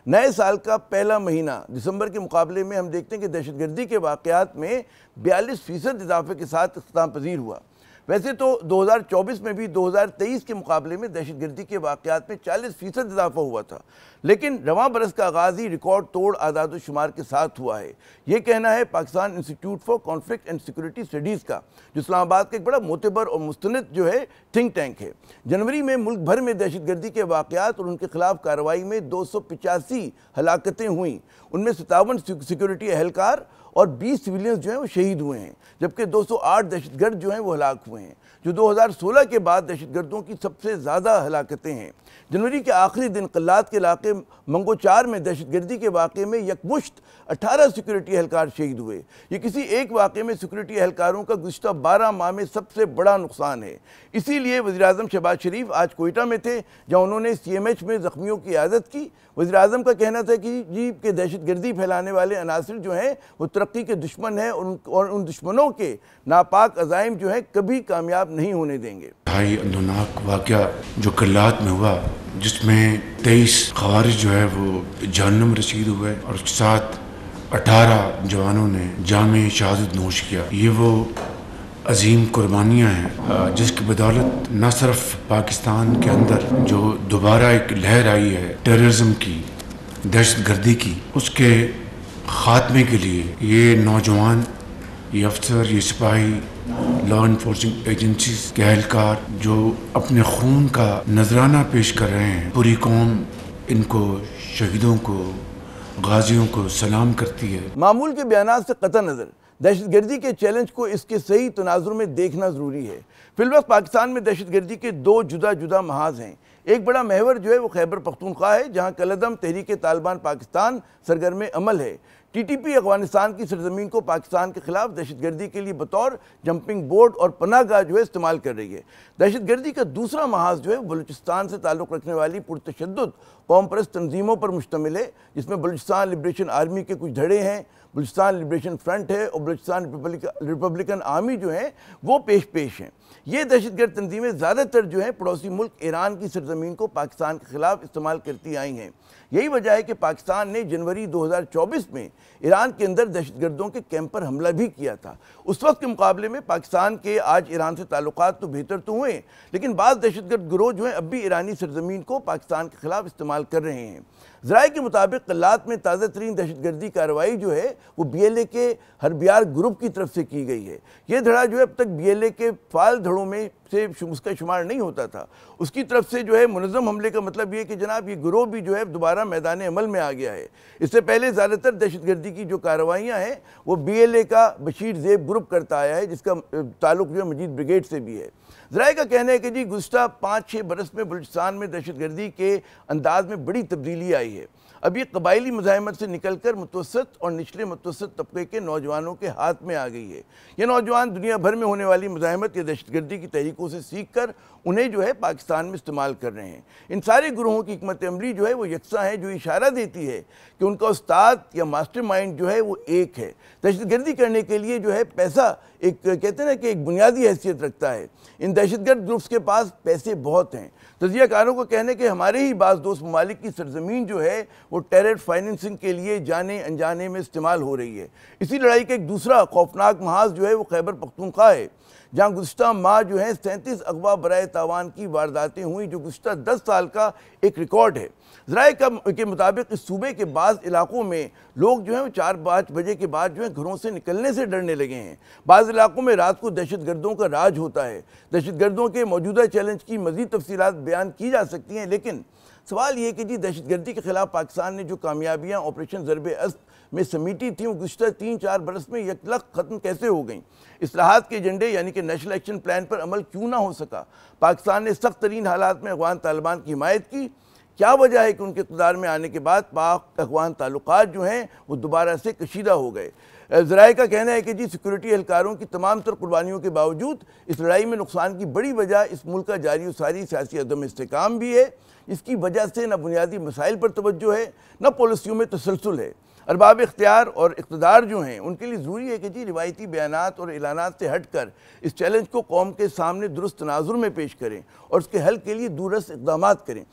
نئے سال کا پہلا مہینہ دسمبر کے مقابلے میں ہم دیکھتے ہیں کہ دہشت گردی کے واقعات میں 42% اضافے کے ساتھ اختتام پذیر ہوا۔ ویسے تو 2024 میں بھی 2023 کے مقابلے میں دہشت گردی کے واقعات میں 40% اضافہ ہوا تھا، لیکن رواں برس کا آغاز ہی ریکارڈ توڑ اعداد و شمار کے ساتھ ہوا ہے۔ یہ کہنا ہے Pakistan institute for conflict and security studies کا، جو اسلام آباد کا ایک بڑا معتبر اور مستند جو ہے تھنک ٹینک ہے۔ جنوری میں ملک بھر میں دہشت گردی کے واقعات اور ان کے خلاف کارروائی میں 285 ہلاکتیں ہوئیں، ان میں 57 سیکورٹی اہلکار اور 20 سویلینز جو ہیں وہ شہید ہوئے ہیں، جبکہ 208 دہشت گرد جو ہیں وہ ہلاک ہوئے ہیں، جو 2016 کے بعد دہشت گردوں کی سب سے زیادہ ہلاکتیں ہیں۔ جنوری کے آخری دن قلات کے علاقے منگو چار میں دہشت گردی کے واقعے میں یکمشت 18 سیکورٹی اہلکار شہید ہوئے۔ یہ کسی ایک واقعے میں سیکورٹی اہلکاروں کا گزشتہ 12 ماہ میں سب سے بڑا نقصان ہے۔ اسی لیے وزیراعظم شہباز شریف آج کوئٹہ میں تھے، جہاں انہوں نے سی ایم ایچ میں زخمیوں کی عیادت کی۔ وزیراعظم کا کہنا تھا کہ دہشت گردی پھیلانے والے عناصر جو ہیں وہ ترقی کے دشمن ہیں اور ان دشمنوں کے ناپاک عزائم جو ہیں کبھی کامیاب نہیں ہونے دیں گے۔ انتہائی اندوناک واقعہ جو قلات میں ہوا، جس میں 23 خوارج جو ہے وہ جہنم رسید ہوئے اور اس کے ساتھ 18 جوانوں نے جام شہادت نوش کیا۔ یہ وہ عظیم قربانیاں ہیں جس کی بدولت نہ صرف پاکستان کے اندر جو دوبارہ ایک لہر آئی ہے ٹیررزم کی، دہشت گردی کی، اس کے خاتمے کے لیے یہ نوجوان، یہ افسر، یہ سپاہی، لا انفورسنگ ایجنسیز کے اہلکار جو اپنے خون کا نذرانہ پیش کر رہے ہیں، پوری قوم ان کو، شہیدوں کو، غازیوں کو سلام کرتی ہے۔ معمول کے بیانات سے قطع نظر دہشت گردی کے چیلنج کو اس کے صحیح تناظر میں دیکھنا ضروری ہے۔ فی الوقت پاکستان میں دہشت گردی کے 2 جدا محاذ ہیں۔ ایک بڑا محور جو ہے وہ خیبر پختونخوا ہے، جہاں کالعدم تحریک طالبان پاکستان سرگرم عمل ہے۔ ٹی ٹی پی افغانستان کی سرزمین کو پاکستان کے خلاف دہشت گردی کے لیے بطور جمپنگ بورڈ اور پناہ گاہ جو ہے استعمال کر رہی ہے۔ دہشت گردی کا دوسرا محاذ جو ہے بلوچستان سے تعلق رکھنے والی پرتشدد قوم پرست تنظیموں پر مشتمل ہے، جس میں بلوچستان لبریشن آرمی کے کچھ دھڑے ہیں، بلوچستان لبریشن فرنٹ ہے اور بلوچستان ریپبلکن آرمی جو ہیں وہ پیش ہیں۔ یہ دہشت گرد تنظیمیں زیادہ تر جو ہیں پڑوسی ملک ایران کی سرزمین کو پاکستان کے خلاف استعمال کرتی آئی ہیں۔ یہی وجہ ہے کہ پاکستان نے جنوری 2024 میں ایران کے اندر دہشت گردوں کے کیمپ پر حملہ بھی کیا تھا۔ اس وقت کے مقابلے میں پاکستان کے آج ایران سے تعلقات تو بہتر تو ہوئے، لیکن بعض دہشت گرد گروہ جو ہیں اب بھی ایرانی سرزمین کو پاکستان کے خلاف استعمال کر رہے ہیں۔ ذرائع کے مطابق قلات میں تازہ ترین دہشت گردی کارروائی جو ہے وہ بی ایل اے کے ہربیار گروپ کی طرف سے کی گئی ہے۔ یہ دھڑا جو ہے اب تک بی ایل اے کے فعال دھڑوں میں سے اس کا شمار نہیں ہوتا تھا۔ اس کی طرف سے جو ہے منظم حملے کا مطلب یہ کہ جناب یہ گروہ بھی جو ہے دوبارہ میدان عمل میں آ گیا ہے۔ اس سے پہلے زیادہ تر دہشت گردی کی جو کارروائیاں ہیں وہ بی ایل اے کا بشیر زیب گروپ کرتا آیا ہے، جس کا تعلق جو ہے مجید بریگیڈ سے بھی ہے۔ ذرائع کا کہنا ہے کہ گزشتہ 5-6 برس میں بلوچستان میں دہشت گردی کے انداز میں بڑی تبدیلی آئی ہے۔ اب یہ قبائلی مزاحمت سے نکل کر متوسط اور نچلے متوسط طبقے کے نوجوانوں کے ہاتھ میں آ گئی ہے۔ یہ نوجوان دنیا بھر میں ہونے والی مزاحمت یا دہشت گردی کی تحریکوں سے سیکھ کر انہیں جو ہے پاکستان میں استعمال کر رہے ہیں۔ ان سارے گروہوں کی حکمت عملی جو ہے وہ یکساں ہے، جو اشارہ دیتی ہے کہ ان کا استاد یا ماسٹر مائنڈ جو ہے وہ ایک ہے۔ دہشت گردی کرنے کے لیے جو ہے پیسہ ایک کہتے ہیں نا کہ ایک بنیادی حیثیت رکھتا ہے۔ ان دہشت گرد گروپس کے پاس پیسے بہت ہیں۔ تجزیہ کاروں کا کہنا ہے کہ ہمارے ہی بعض دوست ممالک کی سرزمین جو ہے وہ ٹیرر فائننسنگ کے لیے جانے انجانے میں استعمال ہو رہی ہے۔ اسی لڑائی کا ایک دوسرا خوفناک محاذ جو ہے وہ خیبر پختونخوا ہے، جہاں گزشتہ ماہ جو ہے 37 اغوا برائے تاوان کی وارداتیں ہوئیں، جو گزشتہ 10 سال کا ایک ریکارڈ ہے۔ ذرائع کے مطابق اس صوبے کے بعض علاقوں میں لوگ جو ہیں 4-5 بجے کے بعد جو ہے گھروں سے نکلنے سے ڈرنے لگے ہیں۔ بعض علاقوں میں رات کو دہشت گردوں کا راج ہوتا ہے۔ دہشت گردوں کے موجودہ چیلنج کی مزید تفصیلات بیان کی جا سکتی ہیں، لیکن سوال یہ کہ دہشت گردی کے خلاف پاکستان نے جو کامیابیاں آپریشن ضرب اسد میں سمیٹی تھیں وہ گزشتہ 3-4 برس میں یکلخ ختم کیسے ہو گئیں؟ اصلاحات کے ایجنڈے یعنی کہ نیشنل ایکشن پلان پر عمل کیوں نہ ہو سکا؟ پاکستان نے سخت ترین حالات میں افغان طالبان کی حمایت کی۔ کیا وجہ ہے کہ ان کے اقتدار میں آنے کے بعد پاک افغان تعلقات جو ہیں وہ دوبارہ سے کشیدہ ہو گئے؟ ذرائع کا کہنا ہے کہ سیکورٹی اہلکاروں کی تمام تر قربانیوں کے باوجود اس لڑائی میں نقصان کی بڑی وجہ اس ملک کا جاری و ساری سیاسی عدم استحکام بھی ہے۔ اس کی وجہ سے نہ بنیادی مسائل پر توجہ ہے، نہ پالیسیوں میں تسلسل ہے۔ ارباب اختیار اور اقتدار جو ہیں ان کے لیے ضروری ہے کہ روایتی بیانات اور اعلانات سے ہٹ کر اس چیلنج کو قوم کے سامنے درست تناظر میں پیش کریں اور اس کے حل کے لیے دورس اقدامات کریں۔